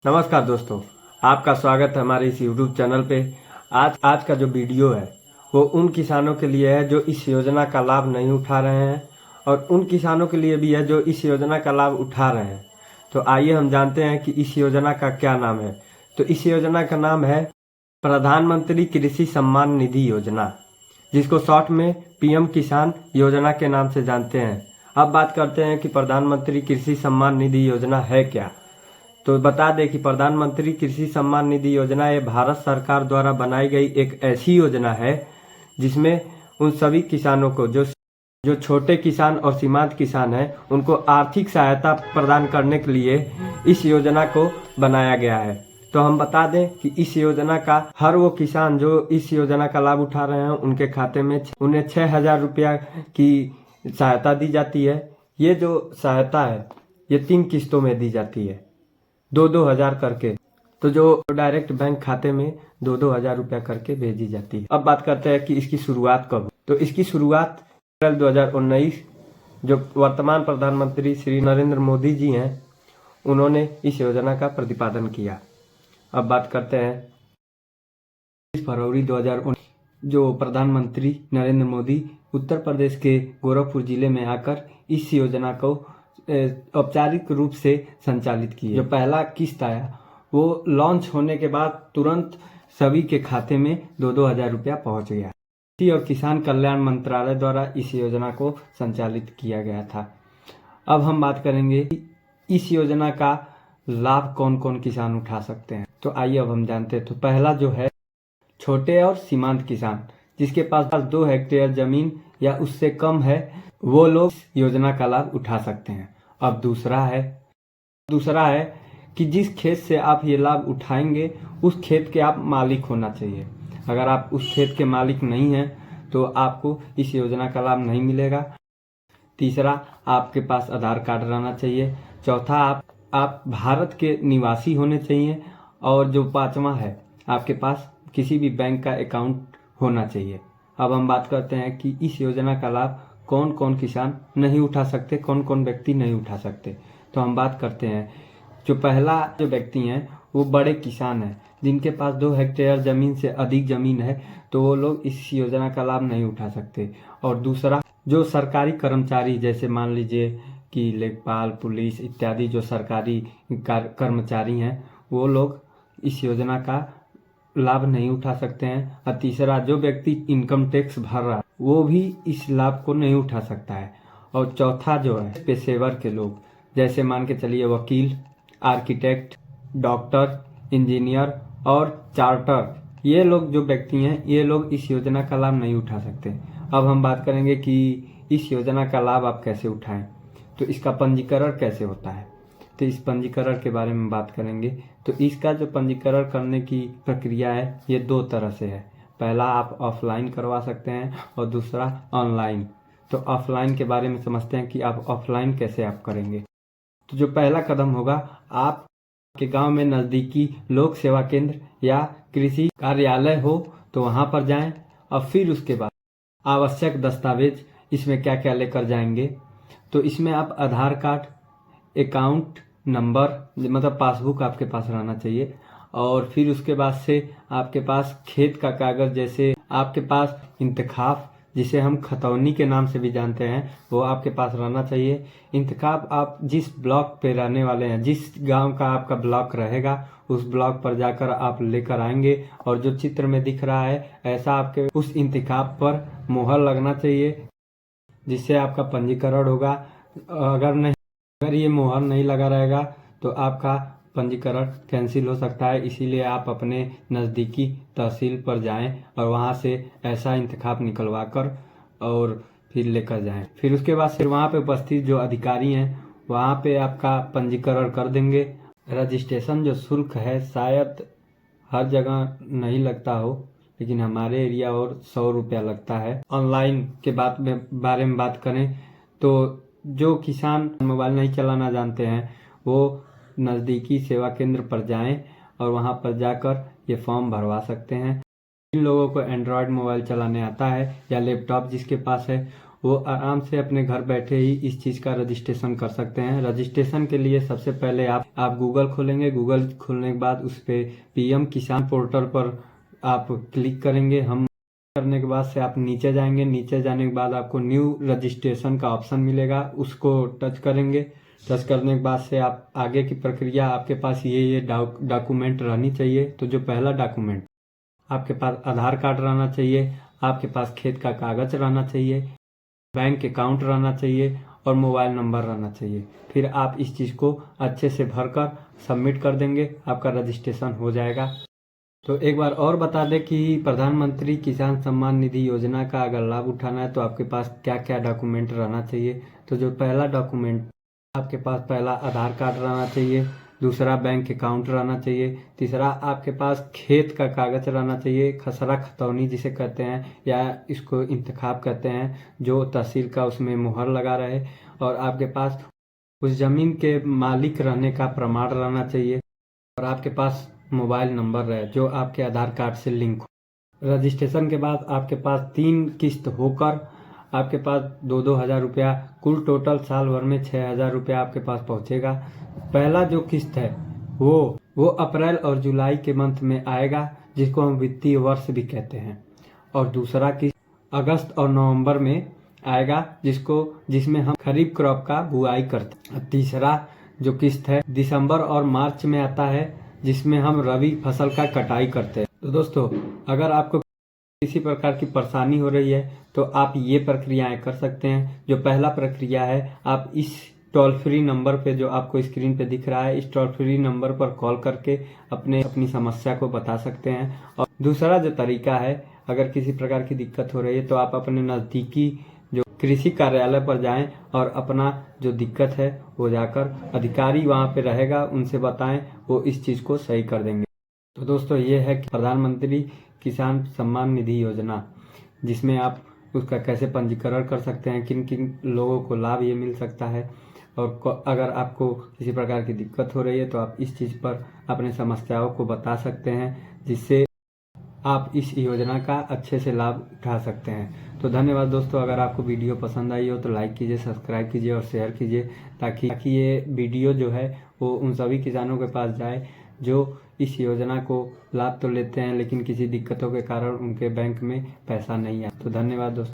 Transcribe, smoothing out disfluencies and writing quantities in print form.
नमस्कार दोस्तों, आपका स्वागत है हमारे इस YouTube चैनल पे। आज का जो वीडियो है वो उन किसानों के लिए है जो इस योजना का लाभ नहीं उठा रहे हैं और उन किसानों के लिए भी है जो इस योजना का लाभ उठा रहे हैं। तो आइए हम जानते हैं कि इस योजना का क्या नाम है। तो इस योजना का नाम है प्रधानमंत्री कृषि सम्मान निधि योजना, जिसको शॉर्ट में PM किसान योजना के नाम से जानते हैं। अब बात करते हैं कि प्रधानमंत्री कृषि सम्मान निधि योजना है क्या। तो बता दें कि प्रधानमंत्री कृषि सम्मान निधि योजना ये भारत सरकार द्वारा बनाई गई एक ऐसी योजना है जिसमें उन सभी किसानों को जो छोटे किसान और सीमांत किसान हैं उनको आर्थिक सहायता प्रदान करने के लिए इस योजना को बनाया गया है। तो हम बता दें कि इस योजना का हर वो किसान जो इस योजना का लाभ उठा रहे हैं उनके खाते में उन्हें 6,000 रुपया की सहायता दी जाती है। ये जो सहायता है ये 3 किस्तों में दी जाती है, 2-2 हजार करके। तो जो डायरेक्ट बैंक खाते में 2-2 हजार रुपया करके भेजी जाती है। अब बात करते हैं कि इसकी शुरुआत कब। तो इसकी शुरुआत अप्रैल 2019 जो वर्तमान प्रधानमंत्री श्री नरेंद्र मोदी जी हैं उन्होंने इस योजना का प्रतिपादन किया। अब बात करते हैं 20 फरवरी 2019 जो प्रधानमंत्री नरेंद्र मोदी उत्तर प्रदेश के गोरखपुर जिले में आकर इस योजना को औपचारिक रूप से संचालित किए। जो पहला किस्त आया वो लॉन्च होने के बाद तुरंत सभी के खाते में 2-2 हजार रुपया पहुंच गया। कृषि और किसान कल्याण मंत्रालय द्वारा इस योजना को संचालित किया गया था। अब हम बात करेंगे कि इस योजना का लाभ कौन कौन किसान उठा सकते हैं। तो आइए अब हम जानते हैं। तो पहला जो है छोटे और सीमांत किसान, जिसके पास 2 हेक्टेयर जमीन या उससे कम है, वो लोग योजना का लाभ उठा सकते हैं। अब दूसरा है कि जिस खेत से आप ये लाभ उठाएंगे उस खेत के आप मालिक होना चाहिए। अगर आप उस खेत के मालिक नहीं हैं तो आपको इस योजना का लाभ नहीं मिलेगा। तीसरा, आपके पास आधार कार्ड रहना चाहिए। चौथा, आप भारत के निवासी होने चाहिए। और जो 5वां है, आपके पास किसी भी बैंक का अकाउंट होना चाहिए। अब हम बात करते हैं कि इस योजना का लाभ कौन कौन किसान नहीं उठा सकते, कौन कौन व्यक्ति नहीं उठा सकते। तो हम बात करते हैं जो पहला जो व्यक्ति हैं वो बड़े किसान हैं, जिनके पास 2 हेक्टेयर जमीन से अधिक जमीन है, तो वो लोग इस योजना का लाभ नहीं उठा सकते। और दूसरा, जो सरकारी कर्मचारी, जैसे मान लीजिए कि लेखपाल, पुलिस इत्यादि जो सरकारी कर्मचारी हैं, वो लोग इस योजना का लाभ नहीं उठा सकते हैं। और तीसरा, जो व्यक्ति इनकम टैक्स भर रहा है वो भी इस लाभ को नहीं उठा सकता है। और चौथा जो है पेशेवर के लोग, जैसे मान के चलिए वकील, आर्किटेक्ट, डॉक्टर, इंजीनियर और चार्टर, ये लोग जो व्यक्ति हैं ये लोग इस योजना का लाभ नहीं उठा सकते। अब हम बात करेंगे कि इस योजना का लाभ आप कैसे उठाएं। तो इसका पंजीकरण कैसे होता है, तो इस पंजीकरण के बारे में बात करेंगे। तो इसका जो पंजीकरण करने की प्रक्रिया है ये 2 तरह से है। पहला, आप ऑफलाइन करवा सकते हैं और दूसरा ऑनलाइन। तो ऑफलाइन के बारे में समझते हैं कि आप ऑफलाइन कैसे आप करेंगे। तो जो पहला कदम होगा, आप के गांव में नज़दीकी लोक सेवा केंद्र या कृषि कार्यालय हो तो वहां पर जाएं। और फिर उसके बाद आवश्यक दस्तावेज इसमें क्या क्या लेकर जाएंगे। तो इसमें आप आधार कार्ड, अकाउंट नंबर, मतलब पासबुक आपके पास रहना चाहिए। और फिर उसके बाद से आपके पास खेत का कागज, जैसे आपके पास इंतखाब, जिसे हम खतौनी के नाम से भी जानते हैं, वो आपके पास रहना चाहिए। इंतखाब आप जिस ब्लॉक पे रहने वाले हैं, जिस गांव का आपका ब्लॉक रहेगा, उस ब्लॉक पर जाकर आप लेकर आएंगे। और जो चित्र में दिख रहा है ऐसा आपके उस इंतखाब पर मुहर लगना चाहिए, जिससे आपका पंजीकरण होगा। अगर ये मुहर नहीं लगा रहेगा तो आपका पंजीकरण कैंसिल हो सकता है। इसीलिए आप अपने नज़दीकी तहसील पर जाएं और वहां से ऐसा इंतखाब निकलवा कर और फिर लेकर जाएं। फिर उसके बाद फिर वहां पे उपस्थित जो अधिकारी हैं वहां पे आपका पंजीकरण कर देंगे। रजिस्ट्रेशन जो शुल्क है शायद हर जगह नहीं लगता हो, लेकिन हमारे एरिया और 100 रुपया लगता है। ऑनलाइन के बारे में बात करें तो जो किसान मोबाइल नहीं चलाना जानते हैं वो नज़दीकी सेवा केंद्र पर जाएं और वहां पर जाकर ये फॉर्म भरवा सकते हैं। जिन लोगों को एंड्रॉयड मोबाइल चलाने आता है या लैपटॉप जिसके पास है वो आराम से अपने घर बैठे ही इस चीज़ का रजिस्ट्रेशन कर सकते हैं। रजिस्ट्रेशन के लिए सबसे पहले आप गूगल खोलेंगे। गूगल खोलने के बाद उस पर पीएम किसान पोर्टल पर आप क्लिक करेंगे। हम करने के बाद से आप नीचे जाएंगे। नीचे जाने के बाद आपको न्यू रजिस्ट्रेशन का ऑप्शन मिलेगा, उसको टच करेंगे। टच करने के बाद से आप आगे की प्रक्रिया, आपके पास ये डॉक्यूमेंट रहनी चाहिए। तो जो पहला डॉक्यूमेंट, आपके पास आधार कार्ड रहना चाहिए, आपके पास खेत का कागज रहना चाहिए, बैंक अकाउंट रहना चाहिए और मोबाइल नंबर रहना चाहिए। फिर आप इस चीज़ को अच्छे से भरकर सबमिट कर देंगे, आपका रजिस्ट्रेशन हो जाएगा। तो एक बार और बता दें कि प्रधानमंत्री किसान सम्मान निधि योजना का अगर लाभ उठाना है तो आपके पास क्या क्या डॉक्यूमेंट रहना चाहिए। तो जो पहला डॉक्यूमेंट, आपके पास पहला आधार कार्ड रहना चाहिए, दूसरा बैंक अकाउंट रहना चाहिए, तीसरा आपके पास खेत का कागज रहना चाहिए, खसरा खतौनी जिसे कहते हैं या इसको इंतखाब कहते हैं, जो तहसील का उसमें मुहर लगा रहे, और आपके पास उस जमीन के मालिक रहने का प्रमाण रहना चाहिए, और आपके पास मोबाइल नंबर रहे जो आपके आधार कार्ड से लिंक हो। रजिस्ट्रेशन के बाद आपके पास 3 किस्त होकर आपके पास 2-2 हज़ार रुपया, कुल टोटल साल भर में 6,000 रुपया आपके पास पहुंचेगा। पहला जो किस्त है वो अप्रैल और जुलाई के मंथ में आएगा, जिसको हम वित्तीय वर्ष भी कहते हैं, और दूसरा किस्त अगस्त और नवंबर में आएगा, जिसमें हम खरीफ क्रॉप का बुआई करते हैं। तीसरा जो किस्त है दिसंबर और मार्च में आता है, जिसमें हम रबी फसल का कटाई करते हैं। तो दोस्तों, अगर आपको किसी प्रकार की परेशानी हो रही है तो आप ये प्रक्रियाएं कर सकते हैं। जो पहला प्रक्रिया है, आप इस टोल फ्री नंबर पे जो आपको स्क्रीन पे दिख रहा है, इस टोल फ्री नंबर पर कॉल करके अपनी समस्या को बता सकते हैं। और दूसरा जो तरीका है, अगर किसी प्रकार की दिक्कत हो रही है तो आप अपने नज़दीकी जो कृषि कार्यालय पर जाएं और अपना जो दिक्कत है वो जाकर, अधिकारी वहाँ पे रहेगा, उनसे बताएं, वो इस चीज़ को सही कर देंगे। तो दोस्तों, ये है कि प्रधानमंत्री किसान सम्मान निधि योजना, जिसमें आप उसका कैसे पंजीकरण कर सकते हैं, किन किन लोगों को लाभ ये मिल सकता है, और अगर आपको किसी प्रकार की दिक्कत हो रही है तो आप इस चीज़ पर अपने समस्याओं को बता सकते हैं, जिससे आप इस योजना का अच्छे से लाभ उठा सकते हैं। तो धन्यवाद दोस्तों। अगर आपको वीडियो पसंद आई हो तो लाइक कीजिए, सब्सक्राइब कीजिए और शेयर कीजिए, ताकि ये वीडियो जो है वो उन सभी किसानों के पास जाए जो इस योजना को लाभ तो लेते हैं, लेकिन किसी दिक्कतों के कारण उनके बैंक में पैसा नहीं आया। तो धन्यवाद दोस्तों।